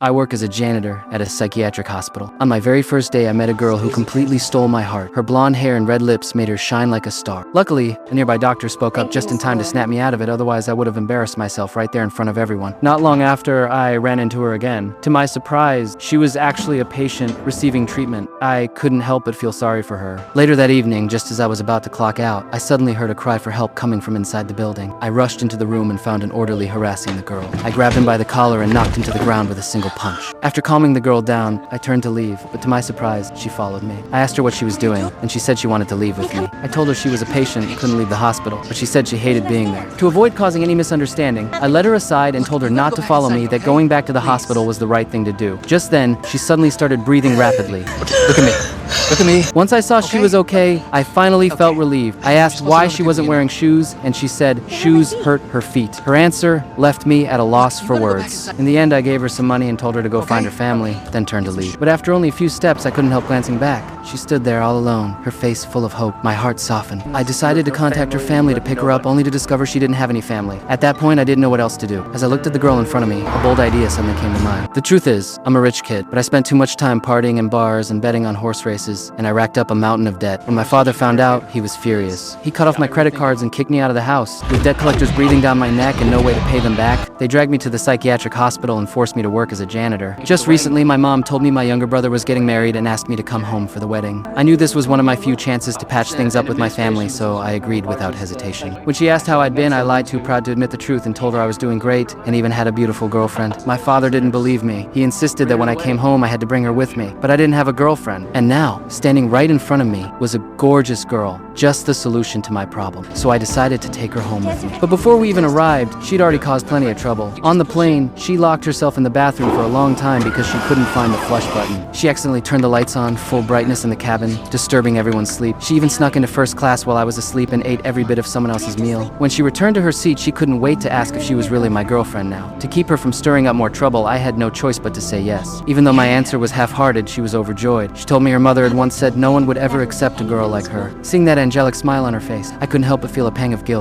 I work as a janitor at a psychiatric hospital. On my very first day, I met a girl who completely stole my heart. Her blonde hair and red lips made her shine like a star. Luckily, a nearby doctor spoke up just in time to snap me out of it, otherwise I would have embarrassed myself right there in front of everyone. Not long after, I ran into her again. To my surprise, she was actually a patient receiving treatment. I couldn't help but feel sorry for her. Later that evening, just as I was about to clock out, I suddenly heard a cry for help coming from inside the building. I rushed into the room and found an orderly harassing the girl. I grabbed him by the collar and knocked him to the ground with a single punch. After calming the girl down, I turned to leave, but to my surprise, she followed me. I asked her what she was doing, and she said she wanted to leave with me. I told her she was a patient and couldn't leave the hospital, but she said she hated being there. To avoid causing any misunderstanding, I led her aside and told her not to follow me, that going back to the hospital was the right thing to do. Just then, she suddenly started breathing rapidly. Look at me. Look at me. Once I saw she was okay, I finally felt relieved. I asked why she wasn't wearing shoes, and she said shoes hurt her feet. Her answer left me at a loss for words. In the end, I gave her some money and told her to go find her family, then turned to leave. But after only a few steps, I couldn't help glancing back. She stood there all alone, her face full of hope. My heart softened. I decided to contact her family to pick her up, only to discover she didn't have any family. At that point, I didn't know what else to do. As I looked at the girl in front of me, a bold idea suddenly came to mind. The truth is, I'm a rich kid, but I spent too much time partying in bars and betting on horse races, and I racked up a mountain of debt. When my father found out, he was furious. He cut off my credit cards and kicked me out of the house. With debt collectors breathing down my neck and no way to pay them back, they dragged me to the psychiatric hospital and forced me to work as a janitor. Just recently, my mom told me my younger brother was getting married and asked me to come home for the wedding. I knew this was one of my few chances to patch things up with my family, so I agreed without hesitation. When she asked how I'd been, I lied, too proud to admit the truth, and told her I was doing great and even had a beautiful girlfriend. My father didn't believe me. He insisted that when I came home, I had to bring her with me, but I didn't have a girlfriend. And now, standing right in front of me was a gorgeous girl, just the solution to my problem. So I decided to take her home with me. But before we even arrived, she'd already caused plenty of trouble. On the plane, she locked herself in the bathroom for a long time because she couldn't find the flush button. She accidentally turned the lights on, full brightness in the cabin, disturbing everyone's sleep. She even snuck into first class while I was asleep and ate every bit of someone else's meal. When she returned to her seat, she couldn't wait to ask if she was really my girlfriend now. To keep her from stirring up more trouble, I had no choice but to say yes. Even though my answer was half-hearted, she was overjoyed. She told me her mother had once said no one would ever accept a girl like her. Seeing that angelic smile on her face, I couldn't help but feel a pang of guilt.